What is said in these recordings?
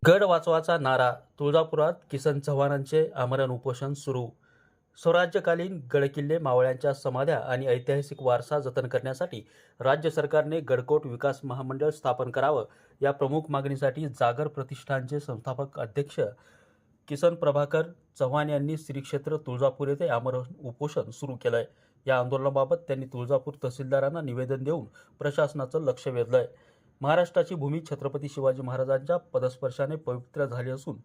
गड वाचवाचा नारा. तुळजापुरात किसन चव्हाणांचे आमरण उपोषण सुरू. स्वराज्यकालीन गडकिल्ले, मावळ्यांच्या समाध्या आणि ऐतिहासिक वारसा जतन करण्यासाठी राज्य सरकारने गडकोट विकास महामंडळ स्थापन करावं, या प्रमुख मागणीसाठी जागर प्रतिष्ठानचे संस्थापक अध्यक्ष किसन प्रभाकर चव्हाण यांनी श्री क्षेत्र तुळजापूर येथे आमरण उपोषण सुरू केलंय. या आंदोलनाबाबत त्यांनी तुळजापूर तहसीलदारांना निवेदन देऊन प्रशासनाचं लक्ष वेधलंय. महाराष्ट्राची भूमी छत्रपती शिवाजी महाराजांच्या पदस्पर्शाने पवित्र झाली असून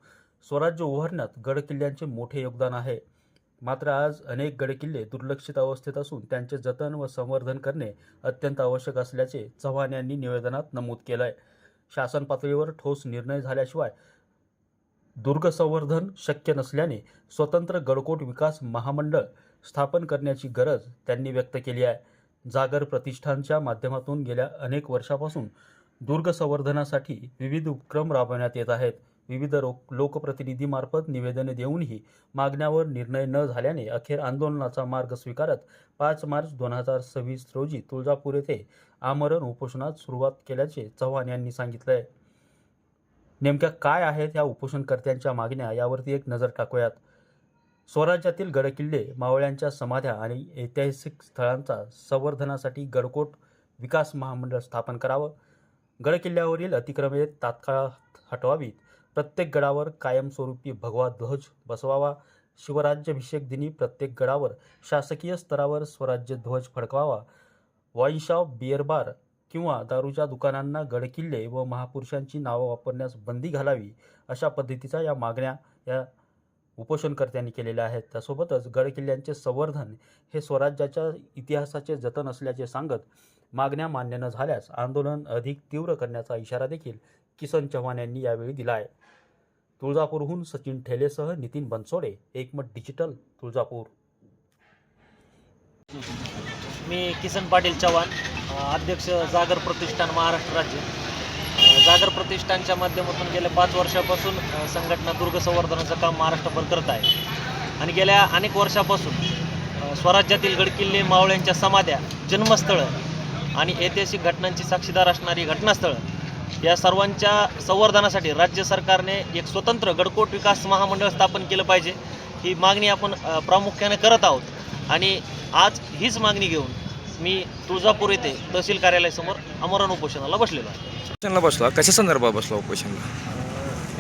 स्वराज्य उभारण्यात गडकिल्ल्यांचे मोठे योगदान आहे. मात्र आज अनेक गडकिल्ले दुर्लक्षित अवस्थेत असून त्यांचे जतन व संवर्धन करणे अत्यंत आवश्यक असल्याचे चव्हाण यांनी निवेदनात नमूद केलंय. शासन पातळीवर ठोस निर्णय झाल्याशिवाय दुर्ग संवर्धन शक्य नसल्याने स्वतंत्र गडकोट विकास महामंडळ स्थापन करण्याची गरज त्यांनी व्यक्त केली आहे. जागर प्रतिष्ठानच्या माध्यमातून गेल्या अनेक वर्षापासून दुर्ग संवर्धनासाठी विविध उपक्रम राबवण्यात येत आहेत. विविध लोकप्रतिनिधीमार्फत निवेदने देऊनही मागण्यावर निर्णय न झाल्याने अखेर आंदोलनाचा मार्ग स्वीकारत 5 मार्च 2026 रोजी तुळजापूर येथे आमरण उपोषणास सुरुवात केल्याचे चव्हाण यांनी सांगितलंय. नेमक्या काय आहेत या उपोषणकर्त्यांच्या मागण्या, यावरती एक नजर टाकूयात. स्वराज्यातील गडकिल्ले, मावळ्यांच्या समाध्या आणि ऐतिहासिक स्थळांचा संवर्धनासाठी गडकोट विकास महामंडळ स्थापन करावं. गडकिल्ल्यावरील अतिक्रमणे तात्काळ हटवावीत. प्रत्येक गडावर कायमस्वरूपी भगवा ध्वज बसवावा. शिवराज्याभिषेक दिनी प्रत्येक गडावर शासकीय स्तरावर स्वराज्य ध्वज फडकवावा. वाईन शॉप, बिअर बार किंवा दारूच्या दुकानांना गडकिल्ले व महापुरुषांची नावं वापरण्यास बंदी घालावी. अशा पद्धतीच्या या मागण्या या उपोषणकर्त्यांनी केलेल्या आहेत. त्यासोबतच गडकिल्ल्यांचे संवर्धन हे स्वराज्याच्या इतिहासाचे जतन असल्याचे सांगत मागण्या मान्य न झाल्यास आंदोलन अधिक तीव्र करण्याचा इशारा देखील किसन चव्हाण यांनी यावेळी दिला आहे. तुळजापूरहून सचिन ठेलेसह नितीन बनसोडे, एकमत डिजिटल, तुळजापूर. मी किसन पाटील चव्हाण, अध्यक्ष जागर प्रतिष्ठान महाराष्ट्र राज्य. जागर प्रतिष्ठानच्या माध्यमातून गेल्या 5 वर्षापासून संघटना दुर्ग संवर्धनाचं काम महाराष्ट्रभर करत आहे आणि गेल्या अनेक वर्षापासून स्वराज्यातील गडकिल्ले, मावळ्यांच्या समाध्या, जन्मस्थळं आणि ऐतिहासिक घटनांची साक्षीदार असणारी घटनास्थळं या सर्वांच्या संवर्धनासाठी राज्य सरकारने एक स्वतंत्र गडकोट विकास महामंडळ स्थापन केलं पाहिजे, ही मागणी आपण प्रामुख्याने करत आहोत. आणि आज हीच मागणी घेऊन मी तुळजापूर येथे तहसील कार्यालयासमोर आमरण उपोषणाला बसलेलो आहे. बसला कशा संदर्भात बसला उपोषणाला?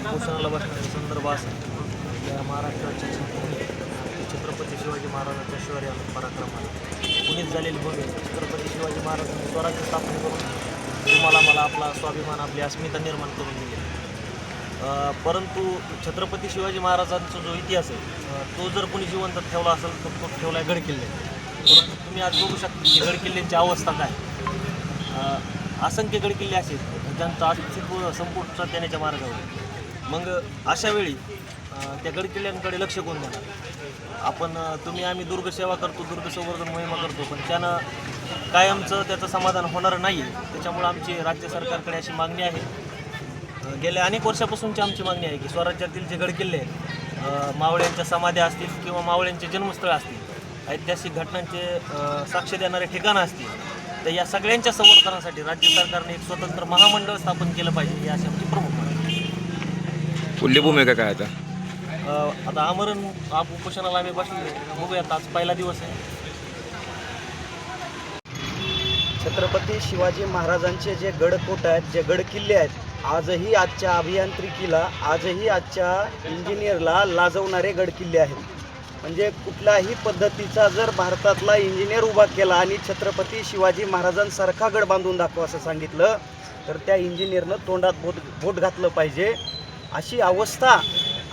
उपोषणाला बसण्याचा संदर्भ असा या महाराष्ट्राच्या छत्रपती शिवाजी महाराजांच्या शौर्य आणि पराक्रमाला कुणीच झालेली भूमी छत्रपती शिवाजी महाराजांनी स्वराज्य स्थापन करून मला आपला स्वाभिमान, आपली अस्मिता निर्माण करून दिली. परंतु छत्रपती शिवाजी महाराजांचा जो इतिहास आहे तो जर कोणी जिवंत ठेवला असेल तर तो ठेवला आहे गडकिल्ले. परंतु तुम्ही आज बघू शकता की गडकिल्ल्यांची अवस्था काय. असंख्य गडकिल्ले असे ज्यांचं अस्तित्व संपुष्टात येण्याच्या मार्गावर. मग अशा वेळी त्या गडकिल्ल्यांकडे लक्ष कोण देणार? आम्ही दुर्ग सेवा करतो, दुर्ग संवर्धन मोहिमा करतो, पण त्यानं कायमचं त्याचं समाधान होणार नाही. त्याच्यामुळं आमची राज्य सरकारकडे अशी मागणी आहे, गेल्या अनेक वर्षापासूनची आमची मागणी आहे की स्वराज्यातील जे गडकिल्ले आहेत, मावळ्यांच्या समाध्या असतील किंवा मावळ्यांचे जन्मस्थळं असतील, ऐतिहासिक घटनांचे साक्ष देणारे ठिकाणं असतील, तर या सगळ्यांच्या संवर्धनासाठी राज्य सरकारने एक स्वतंत्र महामंडळ स्थापन केलं पाहिजे, ही अशी आमची प्रमुख मागणी आहे. पुढली भूमिका काय आता? आता आमरण उपोषणाला आम्ही बसलो, बघूयात. आज पहिला दिवस आहे. छत्रपती शिवाजी महाराजांचे जे गडकोट आहेत, जे गडकिल्ले आहेत, आजही आजच्या अभियांत्रिकीला, आजही आजच्या इंजिनियरला लाजवणारे गडकिल्ले आहेत. म्हणजे कुठल्याही पद्धतीचा जर भारतातला इंजिनियर उभा केला आणि छत्रपती शिवाजी महाराजांसारखा गड बांधून दाखवा असं सांगितलं तर त्या इंजिनियरनं तोंडात बोट घातलं पाहिजे. अशी अवस्था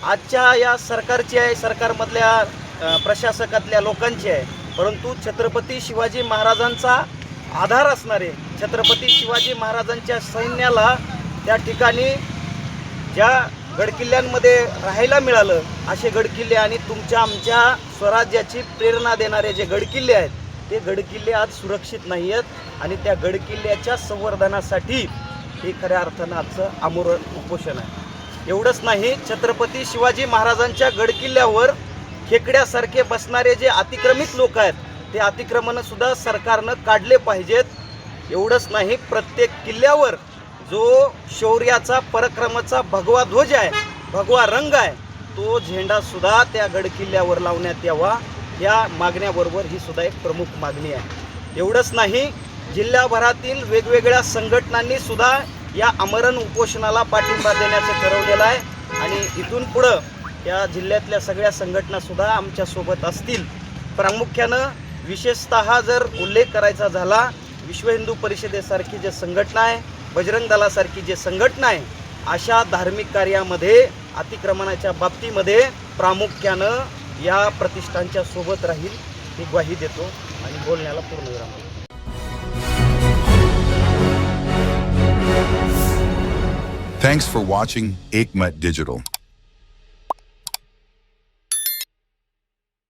आजच्या या सरकारची आहे, सरकारमधल्या प्रशासकातल्या लोकांची आहे. परंतु छत्रपती शिवाजी महाराजांचा आधार असणारे, छत्रपती शिवाजी महाराजांच्या सैन्याला त्या ठिकाणी ज्या गडकिल्ल्यांमध्ये राहायला मिळालं असे गडकिल्ले आणि तुमच्या आमच्या स्वराज्याची प्रेरणा देणारे जे गडकिल्ले आहेत ते गडकिल्ले आज सुरक्षित नाही आहेत आणि त्या गडकिल्ल्याच्या संवर्धनासाठी हे खऱ्या अर्थानं आजचं आमरण उपोषण आहे. एवढंच नाही, छत्रपती शिवाजी महाराजांच्या गडकिल्ल्यावर खेकड्यासारखे बसणारे जे अतिक्रमित लोक आहेत ते अतिक्रमणसुद्धा सरकारनं काढले पाहिजेत. एवढंच नाही, प्रत्येक किल्ल्यावर जो शौर्याचा पराक्रमाचा भगवा ध्वज आहे, भगवा रंग आहे, तो झेंडा सुद्धा त्या गडकिल्ल्यावर लावण्यात यावा या मागण्याबरोबर ही सुद्धा एक प्रमुख मागणी आहे. एवढंच नाही, जिल्ह्याभरातील वेगवेगळ्या संघटनांनी सुद्धा या आमरण उपोषणाला पाठिंबा देण्याचं ठरवलेलं आहे आणि इथून पुढं या जिल्ह्यातल्या सगळ्या संघटनासुद्धा आमच्यासोबत असतील. प्रामुख्यानं विशेषतः जर उल्लेख करायचा झाला, विश्व हिंदू परिषदेसारखी जे संघटना आहे, बजरंग दलासारखी जे संघटना आहे, अशा धार्मिक कार्यामध्ये अतिक्रमणाच्या बाबतीमध्ये प्रामुख्यानं या प्रतिष्ठानच्या सोबत राहील ही ग्वाही देतो आणि बोलण्याला पूर्णविराम देतो. Thanks for watching Ekmat Digital.